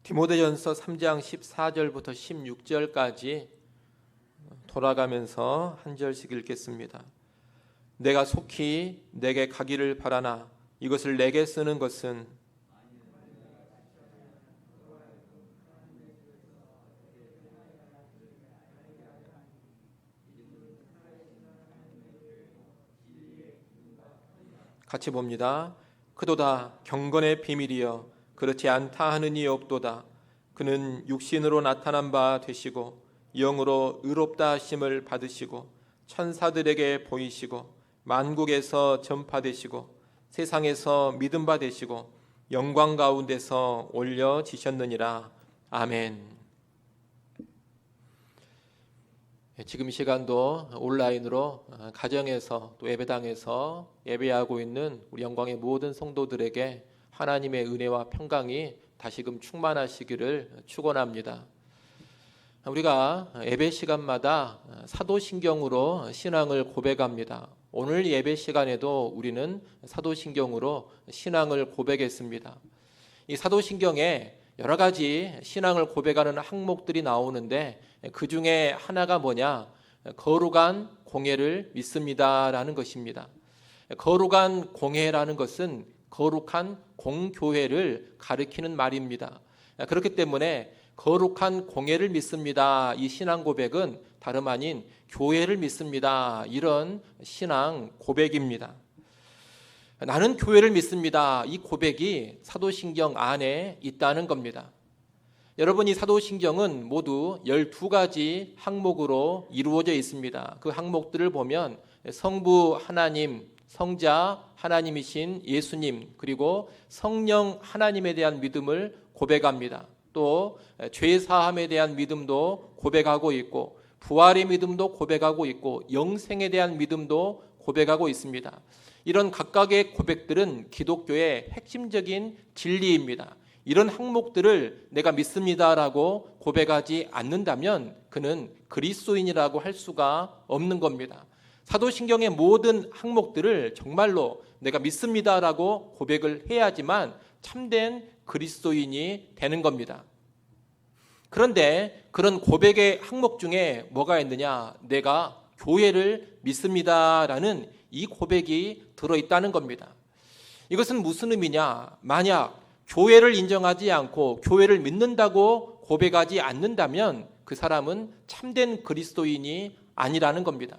디모데전서 3장 14절부터 16절까지 돌아가면서 한 절씩 읽겠습니다. 내가 속히 내게 가기를 바라나 이것을 내게 쓰는 것은 같이 봅니다. 그도다 경건의 비밀이여 그렇지 않다 하는 이 없도다. 그는 육신으로 나타난 바 되시고 영으로 의롭다 하심을 받으시고 천사들에게 보이시고 만국에서 전파되시고 세상에서 믿음 바 되시고 영광 가운데서 올려지셨느니라. 아멘. 지금 이 시간도 온라인으로 가정에서 또 예배당에서 예배하고 있는 우리 영광의 모든 성도들에게 하나님의 은혜와 평강이 다시금 충만하시기를 축원합니다. 우리가 예배 시간마다 사도신경으로 신앙을 고백합니다. 오늘 예배 시간에도 우리는 사도신경으로 신앙을 고백했습니다. 이 사도신경에 여러 가지 신앙을 고백하는 항목들이 나오는데 그 중에 하나가 뭐냐? 거룩한 공예를 믿습니다라는 것입니다. 거룩한 공예라는 것은 거룩한 공교회를 가리키는 말입니다. 그렇기 때문에 거룩한 공예를 믿습니다. 이 신앙 고백은 다름 아닌 교회를 믿습니다. 이런 신앙 고백입니다. 나는 교회를 믿습니다. 이 고백이 사도신경 안에 있다는 겁니다. 여러분, 이 사도신경은 모두 12가지 항목으로 이루어져 있습니다. 그 항목들을 보면 성부 하나님, 성자 하나님이신 예수님, 그리고 성령 하나님에 대한 믿음을 고백합니다. 또 죄사함에 대한 믿음도 고백하고 있고 부활의 믿음도 고백하고 있고 영생에 대한 믿음도 고백하고 있습니다. 이런 각각의 고백들은 기독교의 핵심적인 진리입니다. 이런 항목들을 내가 믿습니다라고 고백하지 않는다면 그는 그리스도인이라고 할 수가 없는 겁니다. 사도신경의 모든 항목들을 정말로 내가 믿습니다라고 고백을 해야지만 참된 그리스도인이 되는 겁니다. 그런데 그런 고백의 항목 중에 뭐가 있느냐? 내가 교회를 믿습니다라는 이 고백이 들어있다는 겁니다. 이것은 무슨 의미냐? 만약 교회를 인정하지 않고 교회를 믿는다고 고백하지 않는다면 그 사람은 참된 그리스도인이 아니라는 겁니다.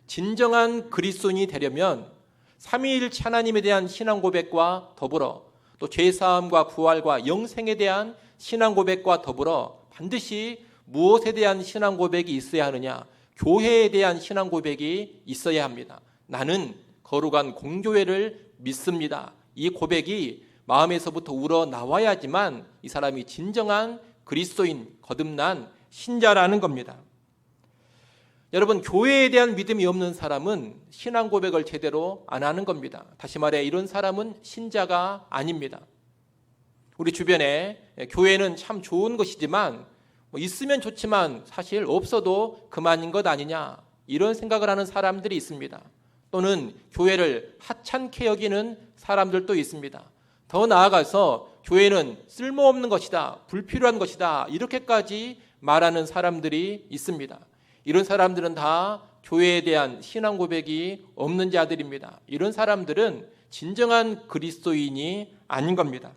진정한 그리스도인이 되려면 삼위일체 하나님에 대한 신앙 고백과 더불어 또 죄사함과 부활과 영생에 대한 신앙 고백과 더불어 반드시 무엇에 대한 신앙 고백이 있어야 하느냐? 교회에 대한 신앙 고백이 있어야 합니다. 나는 거룩한 공교회를 믿습니다. 이 고백이 마음에서부터 우러나와야지만 이 사람이 진정한 그리스도인, 거듭난 신자라는 겁니다. 여러분, 교회에 대한 믿음이 없는 사람은 신앙 고백을 제대로 안 하는 겁니다. 다시 말해 이런 사람은 신자가 아닙니다. 우리 주변에 교회는 참 좋은 것이지만 있으면 좋지만 사실 없어도 그만인 것 아니냐, 이런 생각을 하는 사람들이 있습니다. 또는 교회를 하찮게 여기는 사람들도 있습니다. 더 나아가서 교회는 쓸모없는 것이다, 불필요한 것이다, 이렇게까지 말하는 사람들이 있습니다. 이런 사람들은 다 교회에 대한 신앙 고백이 없는 자들입니다. 이런 사람들은 진정한 그리스도인이 아닌 겁니다.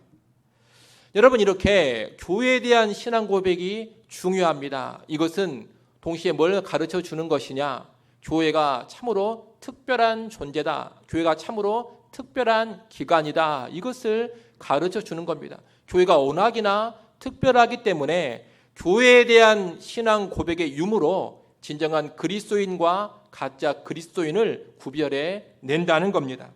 여러분, 이렇게 교회에 대한 신앙 고백이 중요합니다. 이것은 동시에 뭘 가르쳐 주는 것이냐? 교회가 참으로 특별한 존재다. 교회가 참으로 특별한 기관이다. 이것을 가르쳐 주는 겁니다. 교회가 워낙이나 특별하기 때문에 교회에 대한 신앙 고백의 유무로 진정한 그리스도인과 가짜 그리스도인을 구별해 낸다는 겁니다.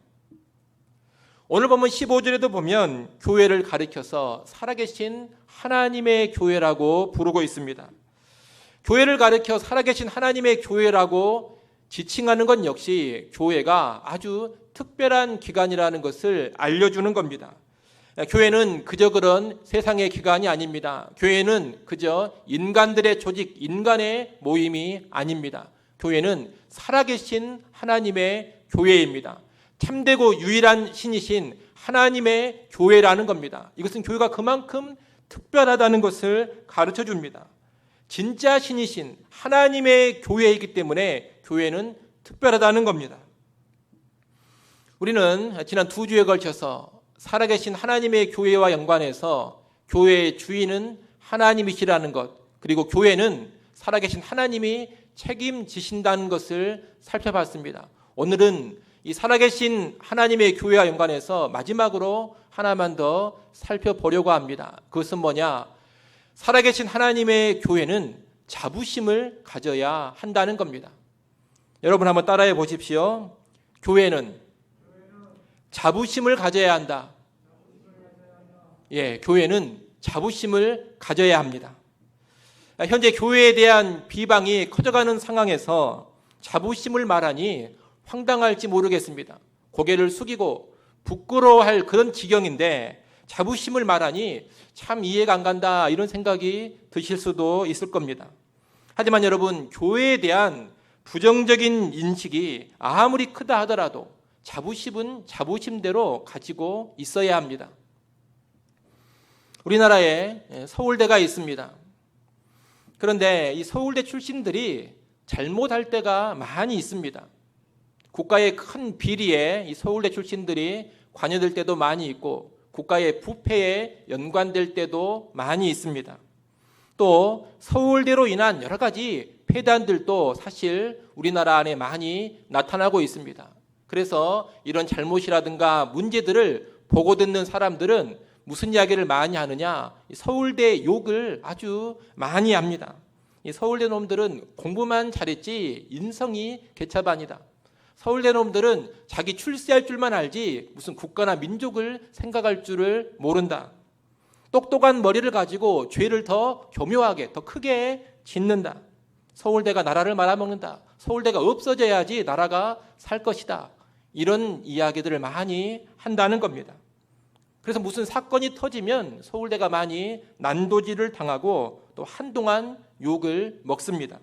오늘 보면 15절에도 보면 교회를 가리켜서 살아계신 하나님의 교회라고 부르고 있습니다. 교회를 가리켜 살아계신 하나님의 교회라고 지칭하는 건 역시 교회가 아주 특별한 기관이라는 것을 알려주는 겁니다. 교회는 그저 그런 세상의 기관이 아닙니다. 교회는 그저 인간들의 조직, 인간의 모임이 아닙니다. 교회는 살아계신 하나님의 교회입니다. 참되고 유일한 신이신 하나님의 교회라는 겁니다. 이것은 교회가 그만큼 특별하다는 것을 가르쳐 줍니다. 진짜 신이신 하나님의 교회이기 때문에 교회는 특별하다는 겁니다. 우리는 지난 2주에 걸쳐서 살아계신 하나님의 교회와 연관해서 교회의 주인은 하나님이시라는 것, 그리고 교회는 살아계신 하나님이 책임지신다는 것을 살펴봤습니다. 오늘은 이 살아계신 하나님의 교회와 연관해서 마지막으로 하나만 더 살펴보려고 합니다. 그것은 뭐냐? 살아계신 하나님의 교회는 자부심을 가져야 한다는 겁니다. 여러분 한번 따라해 보십시오. 교회는 자부심을 가져야 한다. 교회는 자부심을 가져야 합니다. 현재 교회에 대한 비방이 커져가는 상황에서 자부심을 말하니 황당할지 모르겠습니다. 고개를 숙이고 부끄러워할 그런 지경인데 자부심을 말하니 참 이해가 안 간다, 이런 생각이 드실 수도 있을 겁니다. 하지만 여러분, 교회에 대한 부정적인 인식이 아무리 크다 하더라도 자부심은 자부심대로 가지고 있어야 합니다. 우리나라에 서울대가 있습니다. 그런데 이 서울대 출신들이 잘못할 때가 많이 있습니다. 국가의 큰 비리에 이 서울대 출신들이 관여될 때도 많이 있고 국가의 부패에 연관될 때도 많이 있습니다. 또 서울대로 인한 여러 가지 폐단들도 사실 우리나라 안에 많이 나타나고 있습니다. 그래서 이런 잘못이라든가 문제들을 보고 듣는 사람들은 무슨 이야기를 많이 하느냐? 서울대 욕을 아주 많이 합니다. 이 서울대 놈들은 공부만 잘했지 인성이 개차반이다. 서울대 놈들은 자기 출세할 줄만 알지 무슨 국가나 민족을 생각할 줄을 모른다. 똑똑한 머리를 가지고 죄를 더 교묘하게, 더 크게 짓는다. 서울대가 나라를 말아먹는다. 서울대가 없어져야지 나라가 살 것이다. 이런 이야기들을 많이 한다는 겁니다. 그래서 무슨 사건이 터지면 서울대가 많이 난도질을 당하고 또 한동안 욕을 먹습니다.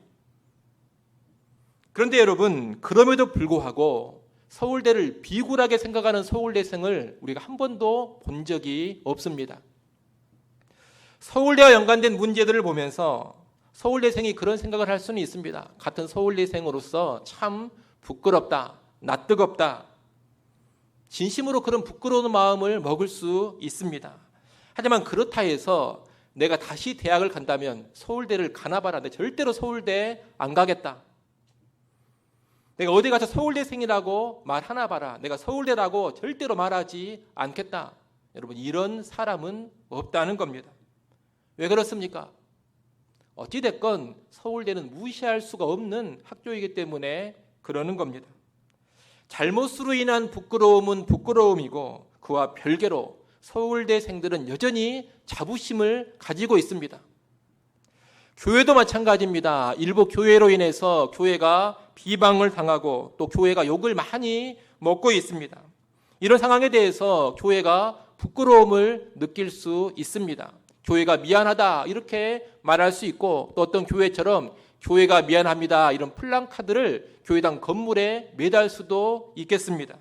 그런데 여러분, 그럼에도 불구하고 서울대를 비굴하게 생각하는 서울대생을 우리가 한 번도 본 적이 없습니다. 서울대와 연관된 문제들을 보면서 서울대생이 그런 생각을 할 수는 있습니다. 같은 서울대생으로서 참 부끄럽다, 낯뜨겁다. 진심으로 그런 부끄러운 마음을 먹을 수 있습니다. 하지만 그렇다 해서 내가 다시 대학을 간다면 서울대를 가나 봐라. 내가 절대로 서울대 안 가겠다. 내가 어디 가서 서울대생이라고 말하나 봐라. 내가 서울대라고 절대로 말하지 않겠다. 여러분, 이런 사람은 없다는 겁니다. 왜 그렇습니까? 어찌됐건 서울대는 무시할 수가 없는 학교이기 때문에 그러는 겁니다. 잘못으로 인한 부끄러움은 부끄러움이고 그와 별개로 서울대생들은 여전히 자부심을 가지고 있습니다. 교회도 마찬가지입니다. 일부 교회로 인해서 교회가 비방을 당하고 또 교회가 욕을 많이 먹고 있습니다. 이런 상황에 대해서 교회가 부끄러움을 느낄 수 있습니다. 교회가 미안하다 이렇게 말할 수 있고 또 어떤 교회처럼 교회가 미안합니다 이런 플랜카드를 교회당 건물에 매달 수도 있겠습니다.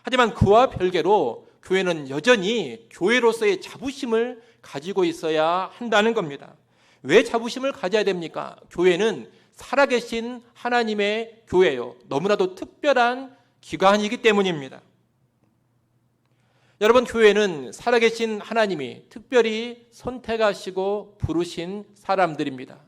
하지만 그와 별개로 교회는 여전히 교회로서의 자부심을 가지고 있어야 한다는 겁니다. 왜 자부심을 가져야 됩니까? 교회는 살아계신 하나님의 교회요. 너무나도 특별한 기관이기 때문입니다. 여러분, 교회는 살아계신 하나님이 특별히 선택하시고 부르신 사람들입니다.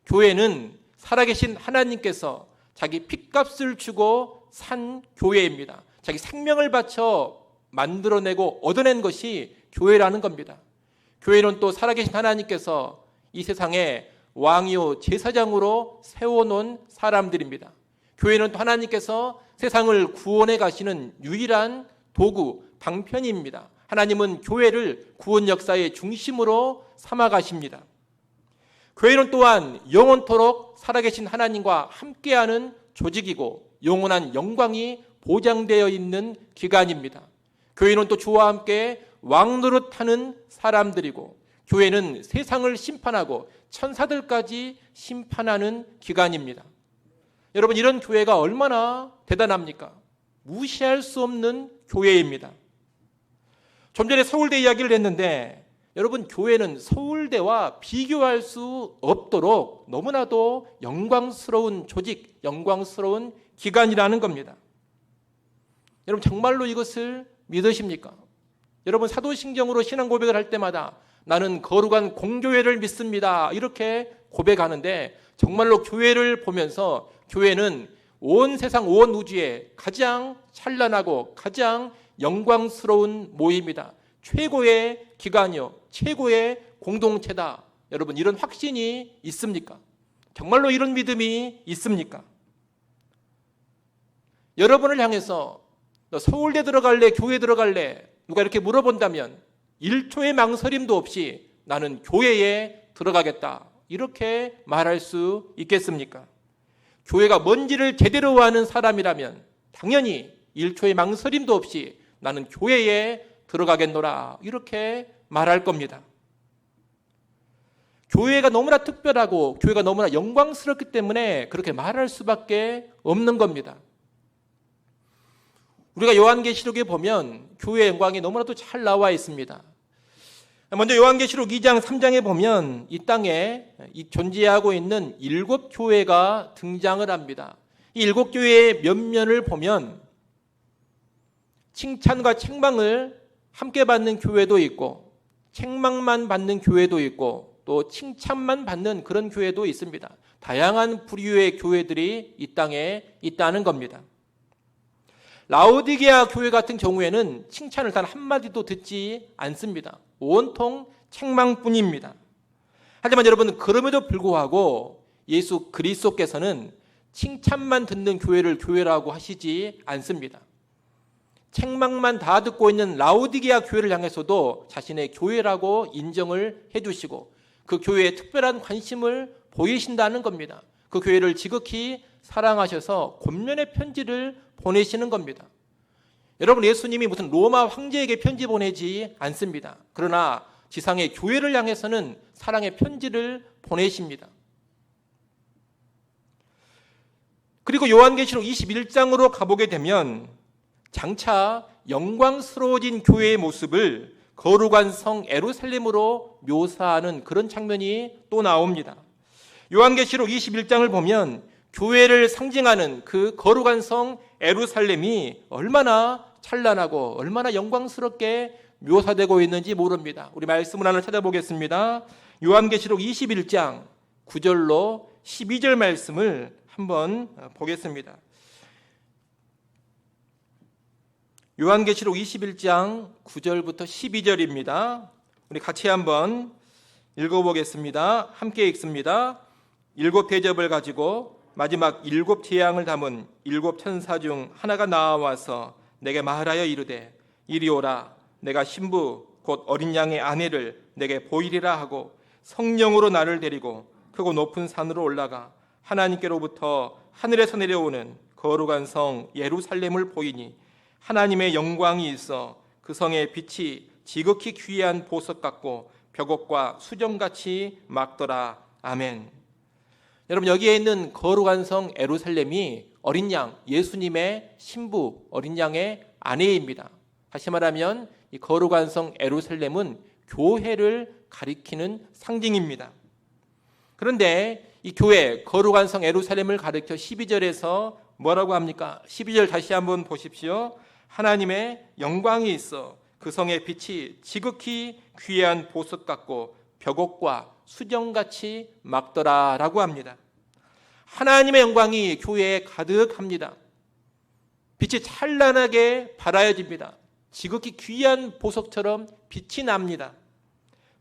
교회는 살아계신 하나님께서 자기 핏값을 주고 산 교회입니다. 자기 생명을 바쳐 만들어내고 얻어낸 것이 교회라는 겁니다. 교회는 또 살아계신 하나님께서 이 세상에 왕이요 제사장으로 세워놓은 사람들입니다. 교회는 또 하나님께서 세상을 구원해 가시는 유일한 도구, 방편입니다. 하나님은 교회를 구원 역사의 중심으로 삼아 가십니다. 교회는 또한 영원토록 살아계신 하나님과 함께하는 조직이고 영원한 영광이 보장되어 있는 기관입니다. 교회는 또 주와 함께 왕노릇하는 사람들이고 교회는 세상을 심판하고 천사들까지 심판하는 기관입니다. 여러분, 이런 교회가 얼마나 대단합니까? 무시할 수 없는 교회입니다. 좀 전에 서울대 이야기를 했는데 여러분, 교회는 서울대와 비교할 수 없도록 너무나도 영광스러운 조직, 영광스러운 기관이라는 겁니다. 여러분, 정말로 이것을 믿으십니까? 여러분, 사도신경으로 신앙 고백을 할 때마다 나는 거룩한 공교회를 믿습니다, 이렇게 고백하는데, 정말로 교회를 보면서 교회는 온 세상, 온 우주에 가장 찬란하고 가장 영광스러운 모임이다, 최고의 기관이요, 최고의 공동체다. 여러분, 이런 확신이 있습니까? 정말로 이런 믿음이 있습니까? 여러분을 향해서 너 서울대 들어갈래, 교회 들어갈래, 누가 이렇게 물어본다면 1초의 망설임도 없이 나는 교회에 들어가겠다, 이렇게 말할 수 있겠습니까? 교회가 뭔지를 제대로 아는 사람이라면 당연히 1초의 망설임도 없이 나는 교회에 들어가겠노라, 이렇게 말할 겁니다. 교회가 너무나 특별하고 교회가 너무나 영광스럽기 때문에 그렇게 말할 수밖에 없는 겁니다. 우리가 요한계시록에 보면 교회의 영광이 너무나도 잘 나와 있습니다. 먼저 요한계시록 2장 3장에 보면 이 땅에 존재하고 있는 7교회가 등장을 합니다. 이 7교회의 면면을 보면 칭찬과 책망을 함께 받는 교회도 있고, 책망만 받는 교회도 있고, 또 칭찬만 받는 그런 교회도 있습니다. 다양한 부류의 교회들이 이 땅에 있다는 겁니다. 라오디게아 교회 같은 경우에는 칭찬을 단 한마디도 듣지 않습니다. 온통 책망뿐입니다. 하지만 여러분, 그럼에도 불구하고 예수 그리스도께서는 칭찬만 듣는 교회를 교회라고 하시지 않습니다. 책망만 다 듣고 있는 라오디게아 교회를 향해서도 자신의 교회라고 인정을 해주시고 그 교회에 특별한 관심을 보이신다는 겁니다. 그 교회를 지극히 사랑하셔서 권면의 편지를 보내시는 겁니다. 여러분, 예수님이 무슨 로마 황제에게 편지 보내지 않습니다. 그러나 지상의 교회를 향해서는 사랑의 편지를 보내십니다. 그리고 요한계시록 21장으로 가보게 되면 장차 영광스러워진 교회의 모습을 거룩한 성 예루살렘으로 묘사하는 그런 장면이 또 나옵니다. 요한계시록 21장을 보면 교회를 상징하는 그 거룩한 성 예루살렘이 얼마나 찬란하고 얼마나 영광스럽게 묘사되고 있는지 모릅니다. 우리 말씀을 하나 찾아보겠습니다. 요한계시록 21장 9절로 12절 말씀을 한번 보겠습니다. 요한계시록 21장 9절부터 12절입니다. 우리 같이 한번 읽어보겠습니다. 함께 읽습니다. 7 대접을 가지고 마지막 7 재앙을 담은 7 천사 중 하나가 나와서 내게 말하여 이르되 이리 오라. 내가 신부 곧 어린 양의 아내를 내게 보이리라 하고 성령으로 나를 데리고 크고 높은 산으로 올라가 하나님께로부터 하늘에서 내려오는 거룩한 성 예루살렘을 보이니 하나님의 영광이 있어 그 성의 빛이 지극히 귀한 보석 같고 벽옥과 수정같이 막더라. 아멘. 여러분, 여기에 있는 거룩한 성 예루살렘이 어린 양, 예수님의 신부, 어린 양의 아내입니다. 다시 말하면 이 거룩한 성 예루살렘은 교회를 가리키는 상징입니다. 그런데 이 교회, 거룩한 성 예루살렘을 가리켜 12절에서 뭐라고 합니까? 12절 다시 한번 보십시오. 하나님의 영광이 있어 그 성의 빛이 지극히 귀한 보석 같고 벽옥과 수정같이 막더라라고 합니다. 하나님의 영광이 교회에 가득합니다. 빛이 찬란하게 발하여집니다. 지극히 귀한 보석처럼 빛이 납니다.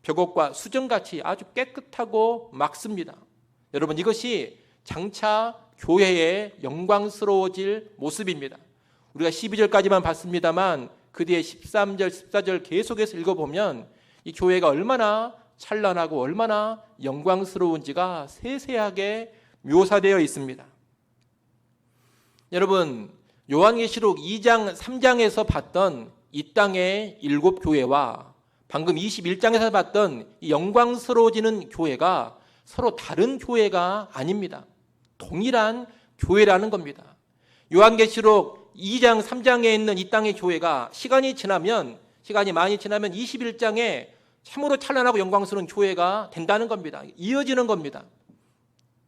벽옥과 수정같이 아주 깨끗하고 막습니다. 여러분, 이것이 장차 교회의 영광스러워질 모습입니다. 우리가 12절까지만 봤습니다만 그 뒤에 13절, 14절 계속해서 읽어보면 이 교회가 얼마나 찬란하고 얼마나 영광스러운지가 세세하게 묘사되어 있습니다. 여러분, 요한계시록 2장, 3장에서 봤던 이 땅의 7 교회와 방금 21장에서 봤던 이 영광스러워지는 교회가 서로 다른 교회가 아닙니다. 동일한 교회라는 겁니다. 요한계시록 2장, 3장에 있는 이 땅의 교회가 시간이 많이 지나면 21장에 참으로 찬란하고 영광스러운 교회가 된다는 겁니다. 이어지는 겁니다.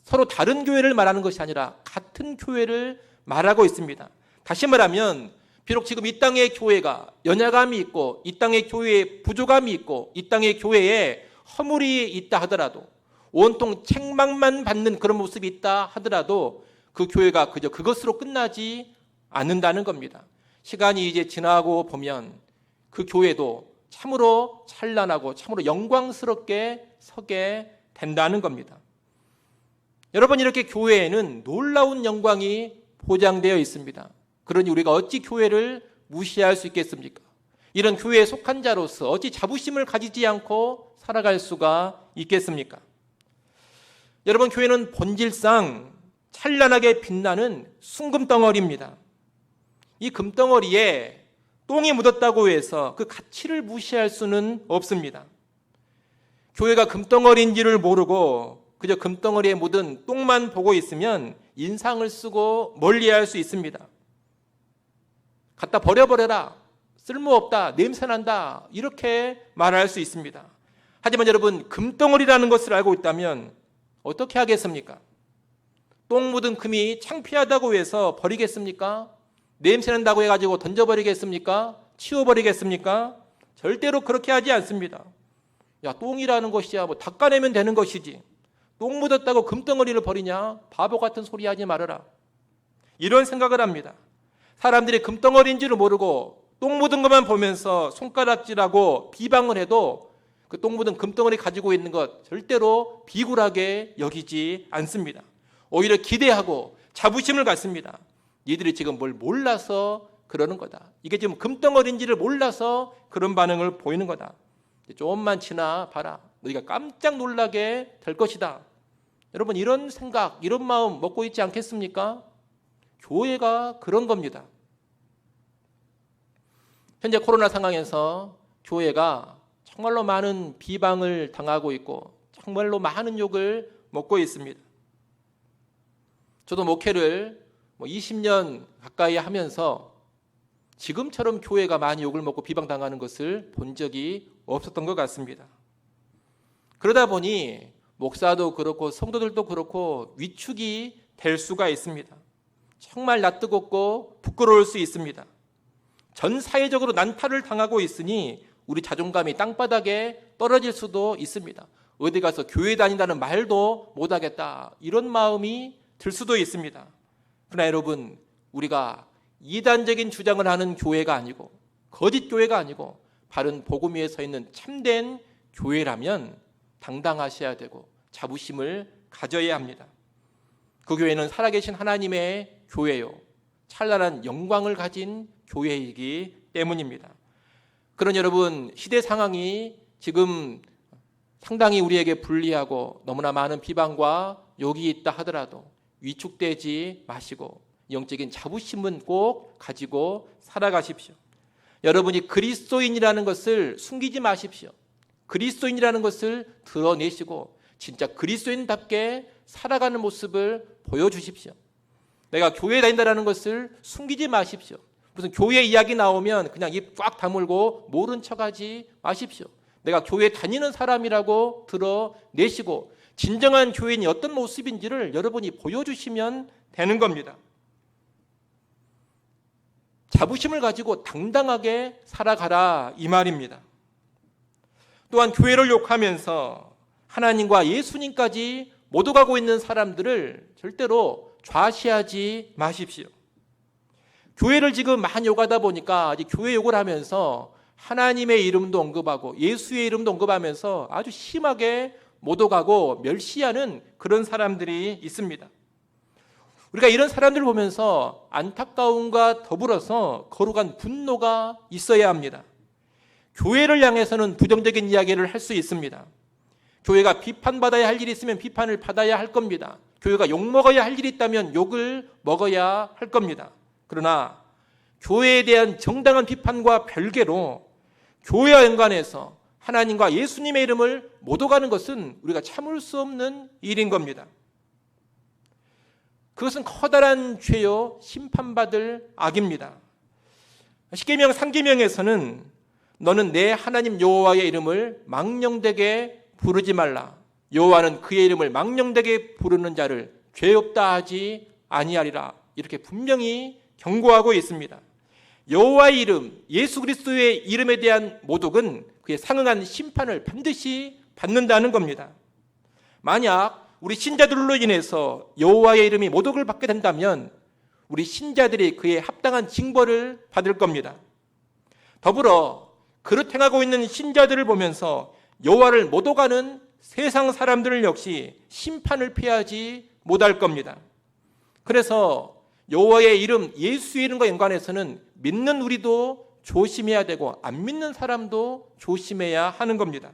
서로 다른 교회를 말하는 것이 아니라 같은 교회를 말하고 있습니다. 다시 말하면 비록 지금 이 땅의 교회가 연약함이 있고 이 땅의 교회에 부족함이 있고 이 땅의 교회에 허물이 있다 하더라도 온통 책망만 받는 그런 모습이 있다 하더라도 그 교회가 그저 그것으로 끝나지 않는다는 겁니다. 시간이 이제 지나고 보면 그 교회도 참으로 찬란하고 참으로 영광스럽게 서게 된다는 겁니다. 여러분, 이렇게 교회에는 놀라운 영광이 보장되어 있습니다. 그러니 우리가 어찌 교회를 무시할 수 있겠습니까? 이런 교회에 속한 자로서 어찌 자부심을 가지지 않고 살아갈 수가 있겠습니까? 여러분, 교회는 본질상 찬란하게 빛나는 순금덩어리입니다. 이 금덩어리에 똥이 묻었다고 해서 그 가치를 무시할 수는 없습니다. 교회가 금덩어리인지를 모르고 그저 금덩어리에 묻은 똥만 보고 있으면 인상을 쓰고 멀리할 수 있습니다. 갖다 버려버려라, 쓸모없다, 냄새난다, 이렇게 말할 수 있습니다. 하지만 여러분, 금덩어리라는 것을 알고 있다면 어떻게 하겠습니까? 똥 묻은 금이 창피하다고 해서 버리겠습니까? 냄새난다고 해가지고 던져버리겠습니까? 치워버리겠습니까? 절대로 그렇게 하지 않습니다. 야, 똥이라는 것이야 뭐 닦아내면 되는 것이지, 똥 묻었다고 금덩어리를 버리냐? 바보 같은 소리 하지 말아라, 이런 생각을 합니다. 사람들이 금덩어리인 줄을 모르고 똥 묻은 것만 보면서 손가락질하고 비방을 해도 그 똥 묻은 금덩어리 가지고 있는 것 절대로 비굴하게 여기지 않습니다. 오히려 기대하고 자부심을 갖습니다. 니들이 지금 뭘 몰라서 그러는 거다. 이게 지금 금덩어리인지를 몰라서 그런 반응을 보이는 거다. 조금만 지나 봐라, 너희가 깜짝 놀라게 될 것이다. 여러분, 이런 생각, 이런 마음 먹고 있지 않겠습니까? 교회가 그런 겁니다. 현재 코로나 상황에서 교회가 정말로 많은 비방을 당하고 있고 정말로 많은 욕을 먹고 있습니다. 저도 목회를 20년 가까이 하면서 지금처럼 교회가 많이 욕을 먹고 비방당하는 것을 본 적이 없었던 것 같습니다. 그러다 보니 목사도 그렇고 성도들도 그렇고 위축이 될 수가 있습니다. 정말 낯뜨겁고 부끄러울 수 있습니다. 전 사회적으로 난타를 당하고 있으니 우리 자존감이 땅바닥에 떨어질 수도 있습니다. 어디 가서 교회 다닌다는 말도 못하겠다, 이런 마음이 들 수도 있습니다. 그러나 여러분, 우리가 이단적인 주장을 하는 교회가 아니고 거짓 교회가 아니고 바른 복음 위에 서 있는 참된 교회라면 당당하셔야 되고 자부심을 가져야 합니다. 그 교회는 살아계신 하나님의 교회요, 찬란한 영광을 가진 교회이기 때문입니다. 그런 여러분, 시대 상황이 지금 상당히 우리에게 불리하고 너무나 많은 비방과 욕이 있다 하더라도 위축되지 마시고 영적인 자부심은 꼭 가지고 살아가십시오. 여러분이 그리스도인이라는 것을 숨기지 마십시오. 그리스도인이라는 것을 드러내시고 진짜 그리스도인답게 살아가는 모습을 보여주십시오. 내가 교회에 다닌다는 것을 숨기지 마십시오. 무슨 교회 이야기 나오면 그냥 입 꽉 다물고 모른 척하지 마십시오. 내가 교회 다니는 사람이라고 드러내시고 진정한 교인이 어떤 모습인지를 여러분이 보여주시면 되는 겁니다. 자부심을 가지고 당당하게 살아가라, 이 말입니다. 또한 교회를 욕하면서 하나님과 예수님까지 못 오가고 있는 사람들을 절대로 좌시하지 마십시오. 교회를 지금 많이 욕하다 보니까 아직 교회 욕을 하면서 하나님의 이름도 언급하고 예수의 이름도 언급하면서 아주 심하게 못 오가고 멸시하는 그런 사람들이 있습니다. 우리가 이런 사람들을 보면서 안타까움과 더불어서 거룩한 분노가 있어야 합니다. 교회를 향해서는 부정적인 이야기를 할 수 있습니다. 교회가 비판받아야 할 일이 있으면 비판을 받아야 할 겁니다. 교회가 욕먹어야 할 일이 있다면 욕을 먹어야 할 겁니다. 그러나 교회에 대한 정당한 비판과 별개로 교회와 연관해서 하나님과 예수님의 이름을 못 오가는 것은 우리가 참을 수 없는 일인 겁니다. 그것은 커다란 죄요 심판받을 악입니다. 십계명, 상계명에서는 너는 내 하나님 여호와의 이름을 망령되게 부르지 말라. 여호와는 그의 이름을 망령되게 부르는 자를 죄 없다 하지 아니하리라. 이렇게 분명히 경고하고 있습니다. 여호와의 이름, 예수 그리스도의 이름에 대한 모독은 그에 상응한 심판을 반드시 받는다는 겁니다. 만약 우리 신자들로 인해서 여호와의 이름이 모독을 받게 된다면 우리 신자들이 그에 합당한 징벌을 받을 겁니다. 더불어 그릇 행하고 있는 신자들을 보면서 여호와를 모독하는 세상 사람들 역시 심판을 피하지 못할 겁니다. 그래서 여호와의 이름, 예수의 이름과 연관해서는 믿는 우리도 조심해야 되고 안 믿는 사람도 조심해야 하는 겁니다.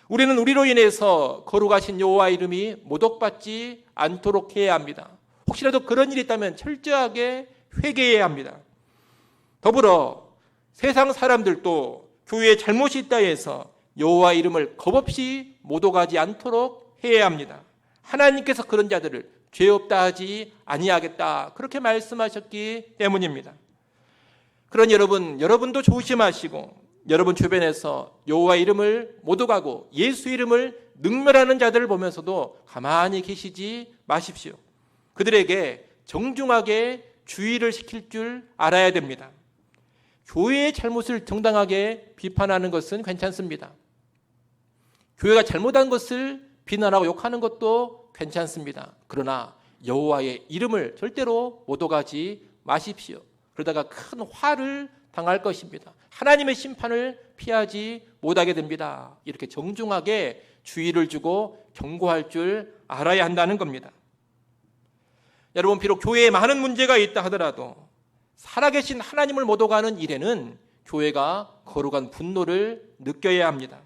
우리는 우리로 인해서 거룩하신 여호와의 이름이 모독받지 않도록 해야 합니다. 혹시라도 그런 일이 있다면 철저하게 회개해야 합니다. 더불어 세상 사람들도 교회에 잘못이 있다 해서 여호와의 이름을 겁없이 모독하지 않도록 해야 합니다. 하나님께서 그런 자들을 죄 없다 하지 아니하겠다 그렇게 말씀하셨기 때문입니다. 그런 여러분도 조심하시고 여러분 주변에서 여호와의 이름을 모독하고 예수 이름을 능멸하는 자들을 보면서도 가만히 계시지 마십시오. 그들에게 정중하게 주의를 시킬 줄 알아야 됩니다. 교회의 잘못을 정당하게 비판하는 것은 괜찮습니다. 교회가 잘못한 것을 비난하고 욕하는 것도 괜찮습니다. 그러나 여호와의 이름을 절대로 모독하지 마십시오. 그러다가 큰 화를 당할 것입니다. 하나님의 심판을 피하지 못하게 됩니다. 이렇게 정중하게 주의를 주고 경고할 줄 알아야 한다는 겁니다. 여러분, 비록 교회에 많은 문제가 있다 하더라도 살아계신 하나님을 모독하는 일에는 교회가 거룩한 분노를 느껴야 합니다.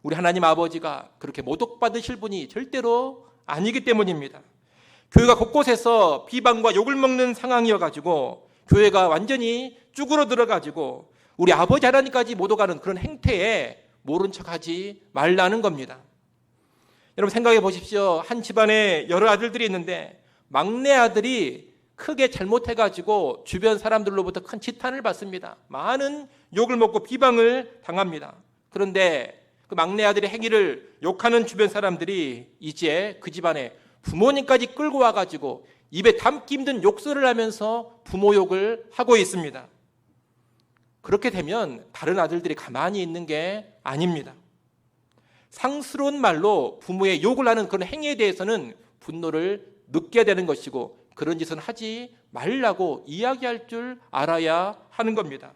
우리 하나님 아버지가 그렇게 모독받으실 분이 절대로 아니기 때문입니다. 교회가 곳곳에서 비방과 욕을 먹는 상황이어가지고 교회가 완전히 쭈그러들어가지고 우리 아버지 하나님까지 모독하는 그런 행태에 모른 척하지 말라는 겁니다. 여러분 생각해 보십시오. 한 집안에 여러 아들들이 있는데 막내 아들이 크게 잘못해가지고 주변 사람들로부터 큰 지탄을 받습니다. 많은 욕을 먹고 비방을 당합니다. 그런데 그 막내 아들의 행위를 욕하는 주변 사람들이 이제 그 집안에 부모님까지 끌고 와가지고 입에 담기 힘든 욕설을 하면서 부모 욕을 하고 있습니다. 그렇게 되면 다른 아들들이 가만히 있는 게 아닙니다. 상스러운 말로 부모의 욕을 하는 그런 행위에 대해서는 분노를 느껴야 되는 것이고 그런 짓은 하지 말라고 이야기할 줄 알아야 하는 겁니다.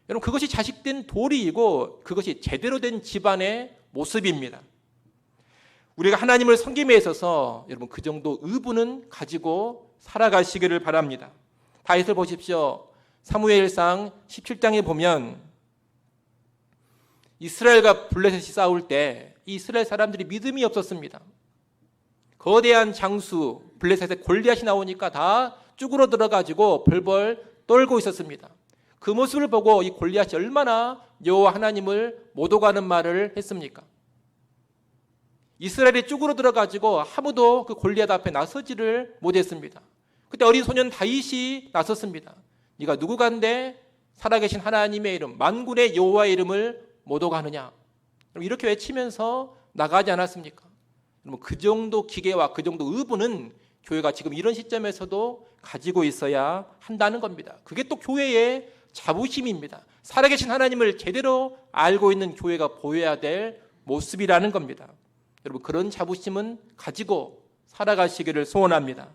여러분 그것이 자식된 도리이고 그것이 제대로 된 집안의 모습입니다. 우리가 하나님을 섬김에 있어서 여러분 그 정도 의부는 가지고 살아가시기를 바랍니다. 다윗을 보십시오. 사무엘상 17장에 보면 이스라엘과 블레셋이 싸울 때 이스라엘 사람들이 믿음이 없었습니다. 거대한 장수 블레셋의 골리앗이 나오니까 다 쭈그러들어가지고 벌벌 떨고 있었습니다. 그 모습을 보고 이 골리앗이 얼마나 여호와 하나님을 모독하는 말을 했습니까? 이스라엘이 쭈그러들어가지고 아무도 그 골리앗 앞에 나서지를 못했습니다. 그때 어린 소년 다윗이 나섰습니다. 네가 누구간데 살아계신 하나님의 이름 만군의 여호와의 이름을 모독하느냐 이렇게 외치면서 나가지 않았습니까? 그 정도 기계와 그 정도 의부는 교회가 지금 이런 시점에서도 가지고 있어야 한다는 겁니다. 그게 또 교회의 자부심입니다. 살아계신 하나님을 제대로 알고 있는 교회가 보여야 될 모습이라는 겁니다. 여러분 그런 자부심은 가지고 살아가시기를 소원합니다.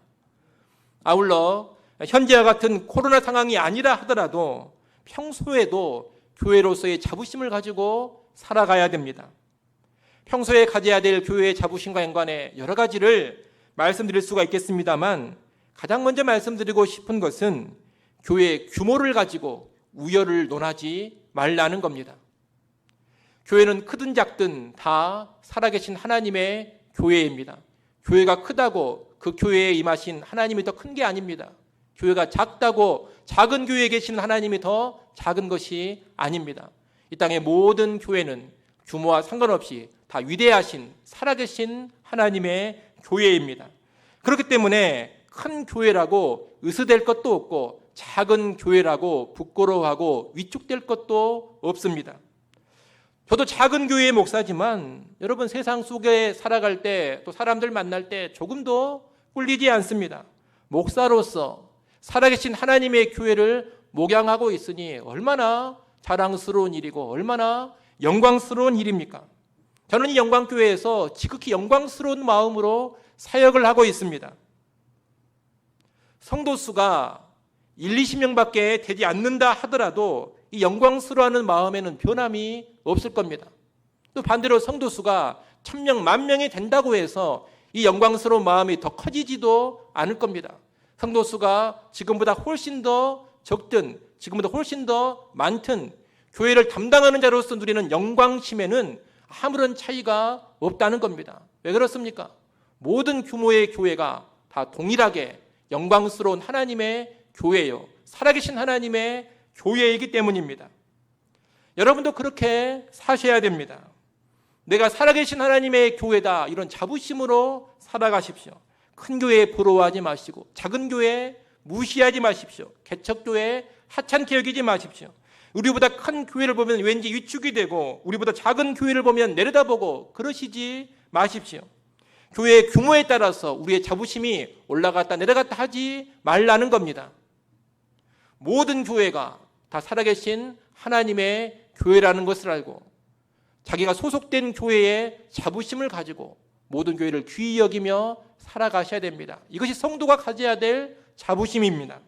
아울러 현재와 같은 코로나 상황이 아니라 하더라도 평소에도 교회로서의 자부심을 가지고 살아가야 됩니다. 평소에 가져야 될 교회의 자부심과 연관해 여러 가지를 말씀드릴 수가 있겠습니다만 가장 먼저 말씀드리고 싶은 것은 교회의 규모를 가지고 우열을 논하지 말라는 겁니다. 교회는 크든 작든 다 살아계신 하나님의 교회입니다. 교회가 크다고 그 교회에 임하신 하나님이 더 큰 게 아닙니다. 교회가 작다고 작은 교회에 계신 하나님이 더 작은 것이 아닙니다. 이 땅의 모든 교회는 규모와 상관없이 다 위대하신 살아계신 하나님의 교회입니다. 그렇기 때문에 큰 교회라고 으스댈 것도 없고 작은 교회라고 부끄러워하고 위축될 것도 없습니다. 저도 작은 교회의 목사지만 여러분 세상 속에 살아갈 때 또 사람들 만날 때 조금도 꿀리지 않습니다. 목사로서 살아계신 하나님의 교회를 목양하고 있으니 얼마나 자랑스러운 일이고 얼마나 영광스러운 일입니까? 저는 이 영광교회에서 지극히 영광스러운 마음으로 사역을 하고 있습니다. 성도 수가 1, 20명밖에 되지 않는다 하더라도 이 영광스러워하는 마음에는 변함이 없을 겁니다. 또 반대로 성도 수가 1000명, 10,000명이 된다고 해서 이 영광스러운 마음이 더 커지지도 않을 겁니다. 성도 수가 지금보다 훨씬 더 적든 지금보다 훨씬 더 많든 교회를 담당하는 자로서 누리는 영광심에는 아무런 차이가 없다는 겁니다. 왜 그렇습니까? 모든 규모의 교회가 다 동일하게 영광스러운 하나님의 교회요, 살아계신 하나님의 교회이기 때문입니다. 여러분도 그렇게 사셔야 됩니다. 내가 살아계신 하나님의 교회다, 이런 자부심으로 살아가십시오. 큰 교회 부러워하지 마시고 작은 교회 무시하지 마십시오. 개척교회 하찮게 여기지 마십시오. 우리보다 큰 교회를 보면 왠지 위축이 되고 우리보다 작은 교회를 보면 내려다보고 그러시지 마십시오. 교회의 규모에 따라서 우리의 자부심이 올라갔다 내려갔다 하지 말라는 겁니다. 모든 교회가 다 살아계신 하나님의 교회라는 것을 알고 자기가 소속된 교회에 자부심을 가지고 모든 교회를 귀히 여기며 살아가셔야 됩니다. 이것이 성도가 가져야 될 자부심입니다.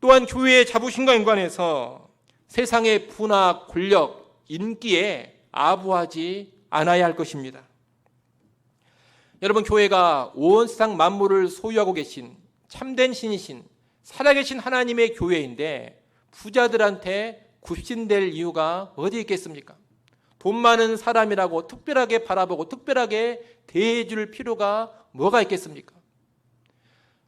또한 교회의 자부심과 연관해서 세상의 부나 권력, 인기에 아부하지 않아야 할 것입니다. 여러분, 교회가 온 세상 만물을 소유하고 계신 참된 신이신 살아계신 하나님의 교회인데 부자들한테 굽신될 이유가 어디 있겠습니까? 돈 많은 사람이라고 특별하게 바라보고 특별하게 대해줄 필요가 뭐가 있겠습니까?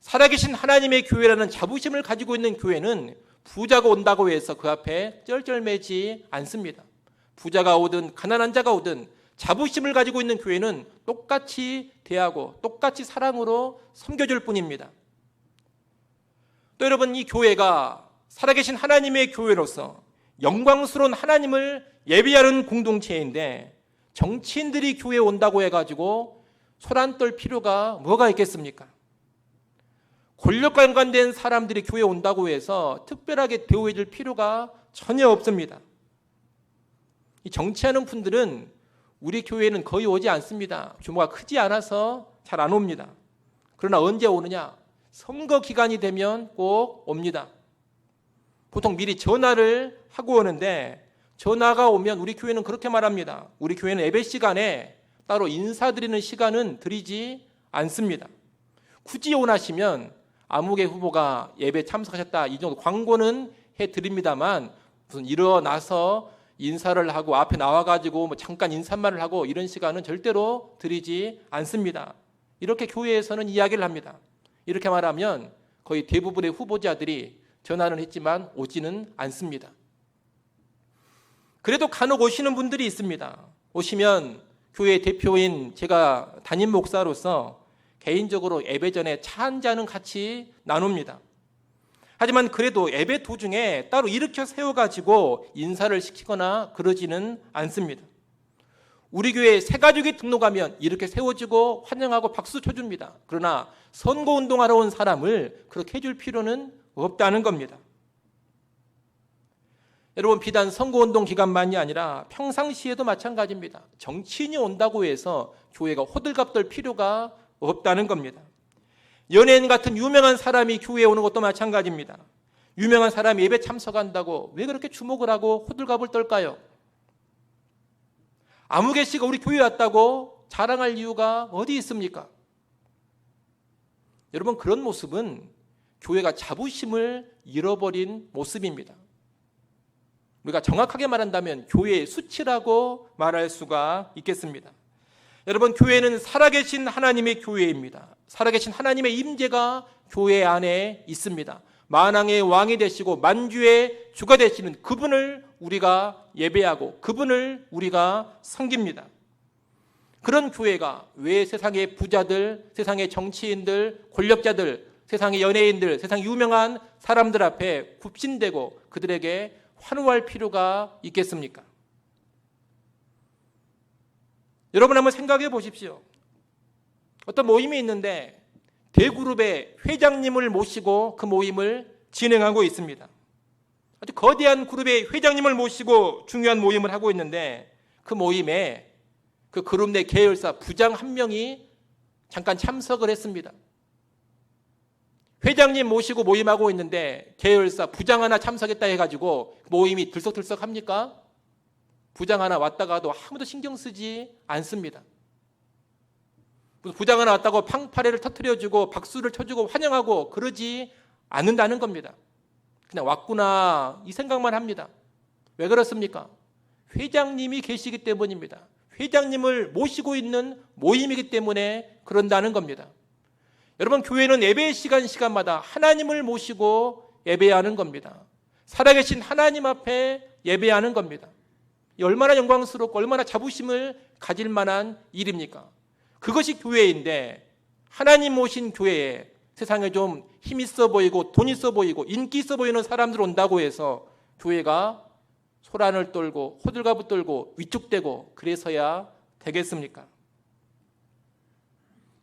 살아계신 하나님의 교회라는 자부심을 가지고 있는 교회는 부자가 온다고 해서 그 앞에 쩔쩔매지 않습니다. 부자가 오든 가난한 자가 오든 자부심을 가지고 있는 교회는 똑같이 대하고 똑같이 사랑으로 섬겨줄 뿐입니다. 또 여러분, 이 교회가 살아계신 하나님의 교회로서 영광스러운 하나님을 예배하는 공동체인데 정치인들이 교회에 온다고 해가지고 소란 떨 필요가 뭐가 있겠습니까? 권력과 연관된 사람들이 교회에 온다고 해서 특별하게 대우해 줄 필요가 전혀 없습니다. 이 정치하는 분들은 우리 교회에는 거의 오지 않습니다. 규모가 크지 않아서 잘 안 옵니다. 그러나 언제 오느냐? 선거 기간이 되면 꼭 옵니다. 보통 미리 전화를 하고 오는데 전화가 오면 우리 교회는 그렇게 말합니다. 우리 교회는 예배 시간에 따로 인사드리는 시간은 드리지 않습니다. 굳이 원하시면 아무개 후보가 예배 참석하셨다 이 정도 광고는 해드립니다만 무슨 일어나서 인사를 하고 앞에 나와가지고 뭐 잠깐 인사말을 하고 이런 시간은 절대로 드리지 않습니다. 이렇게 교회에서는 이야기를 합니다. 이렇게 말하면 거의 대부분의 후보자들이 전화는 했지만 오지는 않습니다. 그래도 간혹 오시는 분들이 있습니다. 오시면 교회 대표인 제가 담임 목사로서 개인적으로 예배 전에 차 한 잔은 같이 나눕니다. 하지만 그래도 예배 도중에 따로 일으켜 세워가지고 인사를 시키거나 그러지는 않습니다. 우리 교회 새가족이 등록하면 이렇게 세워지고 환영하고 박수 쳐줍니다. 그러나 선거운동하러 온 사람을 그렇게 해줄 필요는 없다는 겁니다. 여러분, 비단 선거운동 기간만이 아니라 평상시에도 마찬가지입니다. 정치인이 온다고 해서 교회가 호들갑 떨 필요가 없다는 겁니다. 연예인 같은 유명한 사람이 교회에 오는 것도 마찬가지입니다. 유명한 사람이 예배 참석한다고 왜 그렇게 주목을 하고 호들갑을 떨까요? 아무개 씨가 우리 교회에 왔다고 자랑할 이유가 어디 있습니까? 여러분, 그런 모습은 교회가 자부심을 잃어버린 모습입니다. 우리가 정확하게 말한다면 교회의 수치라고 말할 수가 있겠습니다. 여러분, 교회는 살아계신 하나님의 교회입니다. 살아계신 하나님의 임재가 교회 안에 있습니다. 만왕의 왕이 되시고 만주의 주가 되시는 그분을 우리가 예배하고 그분을 우리가 섬깁니다. 그런 교회가 왜 세상의 부자들, 세상의 정치인들, 권력자들 세상의 연예인들, 세상 유명한 사람들 앞에 굽신대고 그들에게 환호할 필요가 있겠습니까? 여러분 한번 생각해 보십시오. 어떤 모임이 있는데 대그룹의 회장님을 모시고 그 모임을 진행하고 있습니다. 아주 거대한 그룹의 회장님을 모시고 중요한 모임을 하고 있는데 그 모임에 그 그룹 내 계열사 부장 한 명이 잠깐 참석을 했습니다. 회장님 모시고 모임하고 있는데 계열사 부장 하나 참석했다 해가지고 모임이 들썩들썩합니까? 부장 하나 왔다가도 아무도 신경 쓰지 않습니다. 부장 하나 왔다고 팡파레를 터뜨려주고 박수를 쳐주고 환영하고 그러지 않는다는 겁니다. 그냥 왔구나 이 생각만 합니다. 왜 그렇습니까? 회장님이 계시기 때문입니다. 회장님을 모시고 있는 모임이기 때문에 그런다는 겁니다. 여러분, 교회는 예배 시간마다 하나님을 모시고 예배하는 겁니다. 살아계신 하나님 앞에 예배하는 겁니다. 얼마나 영광스럽고 얼마나 자부심을 가질 만한 일입니까? 그것이 교회인데 하나님 모신 교회에 세상에 좀 힘 있어 보이고 돈 있어 보이고 인기 있어 보이는 사람들 온다고 해서 교회가 소란을 떨고 호들갑을 떨고 위축되고 그래서야 되겠습니까?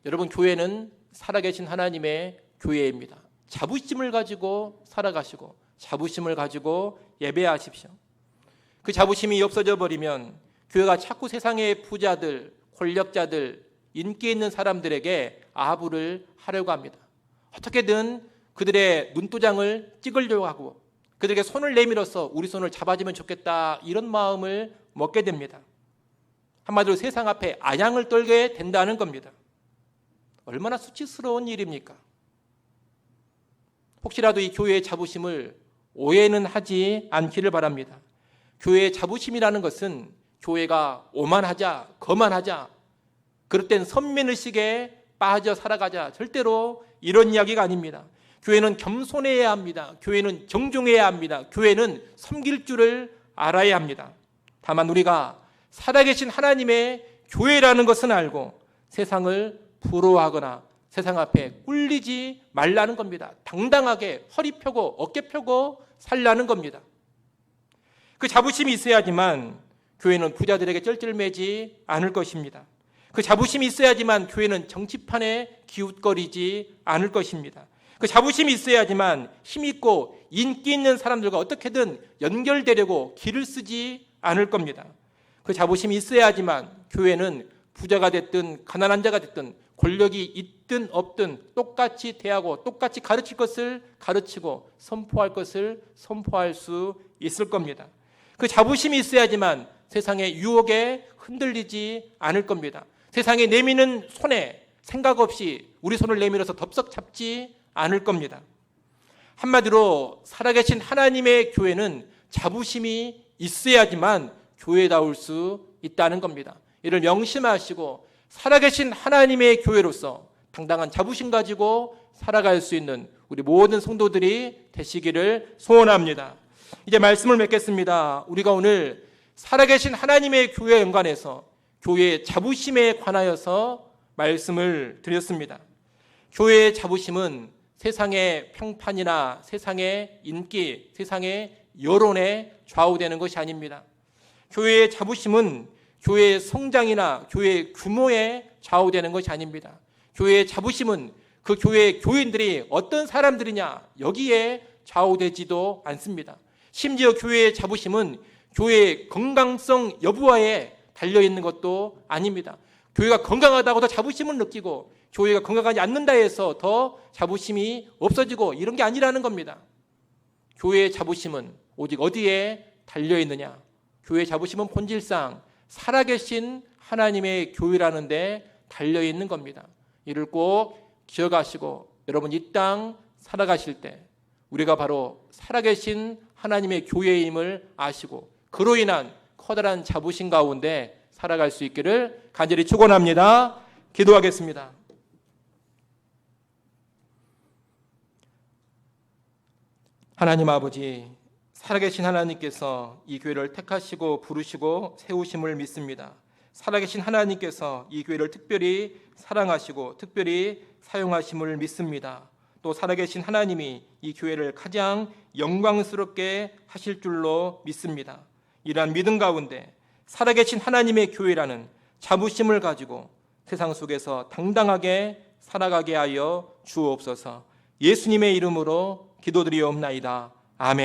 여러분, 교회는 살아계신 하나님의 교회입니다. 자부심을 가지고 살아가시고 자부심을 가지고 예배하십시오. 그 자부심이 없어져 버리면 교회가 자꾸 세상의 부자들, 권력자들, 인기 있는 사람들에게 아부를 하려고 합니다. 어떻게든 그들의 눈도장을 찍으려고 하고 그들에게 손을 내밀어서 우리 손을 잡아주면 좋겠다 이런 마음을 먹게 됩니다. 한마디로 세상 앞에 아양을 떨게 된다는 겁니다. 얼마나 수치스러운 일입니까? 혹시라도 이 교회의 자부심을 오해는 하지 않기를 바랍니다. 교회의 자부심이라는 것은 교회가 오만하자, 거만하자, 그럴 땐 선민의식에 빠져 살아가자, 절대로 이런 이야기가 아닙니다. 교회는 겸손해야 합니다. 교회는 정중해야 합니다. 교회는 섬길 줄을 알아야 합니다. 다만 우리가 살아계신 하나님의 교회라는 것은 알고 세상을 부러워하거나 세상 앞에 꿀리지 말라는 겁니다. 당당하게 허리 펴고 어깨 펴고 살라는 겁니다. 그 자부심이 있어야지만 교회는 부자들에게 쩔쩔매지 않을 것입니다. 그 자부심이 있어야지만 교회는 정치판에 기웃거리지 않을 것입니다. 그 자부심이 있어야지만 힘있고 인기 있는 사람들과 어떻게든 연결되려고 길을 쓰지 않을 겁니다. 그 자부심이 있어야지만 교회는 부자가 됐든 가난한 자가 됐든 권력이 있든 없든 똑같이 대하고 똑같이 가르칠 것을 가르치고 선포할 것을 선포할 수 있을 겁니다. 그 자부심이 있어야지만 세상의 유혹에 흔들리지 않을 겁니다. 세상에 내미는 손에 생각 없이 우리 손을 내밀어서 덥석 잡지 않을 겁니다. 한마디로 살아계신 하나님의 교회는 자부심이 있어야지만 교회다울 수 있다는 겁니다. 이를 명심하시고 살아계신 하나님의 교회로서 당당한 자부심 가지고 살아갈 수 있는 우리 모든 성도들이 되시기를 소원합니다. 이제 말씀을 맺겠습니다. 우리가 오늘 살아계신 하나님의 교회에 연관해서 교회의 자부심에 관하여서 말씀을 드렸습니다. 교회의 자부심은 세상의 평판이나 세상의 인기, 세상의 여론에 좌우되는 것이 아닙니다. 교회의 자부심은 교회의 성장이나 교회의 규모에 좌우되는 것이 아닙니다. 교회의 자부심은 그 교회의 교인들이 어떤 사람들이냐 여기에 좌우되지도 않습니다. 심지어 교회의 자부심은 교회의 건강성 여부와에 달려있는 것도 아닙니다. 교회가 건강하다고 더 자부심을 느끼고 교회가 건강하지 않는다 해서 더 자부심이 없어지고 이런 게 아니라는 겁니다. 교회의 자부심은 오직 어디에 달려있느냐? 교회의 자부심은 본질상 살아계신 하나님의 교회라는 데 달려있는 겁니다. 이를 꼭 기억하시고 여러분 이 땅 살아가실 때 우리가 바로 살아계신 하나님의 교회임을 아시고 그로 인한 커다란 자부심 가운데 살아갈 수 있기를 간절히 축원합니다. 기도하겠습니다. 하나님 아버지, 살아계신 하나님께서 이 교회를 택하시고 부르시고 세우심을 믿습니다. 살아계신 하나님께서 이 교회를 특별히 사랑하시고 특별히 사용하심을 믿습니다. 또 살아계신 하나님이 이 교회를 가장 영광스럽게 하실 줄로 믿습니다. 이러한 믿음 가운데 살아계신 하나님의 교회라는 자부심을 가지고 세상 속에서 당당하게 살아가게 하여 주옵소서. 예수님의 이름으로 기도드리옵나이다. 아멘.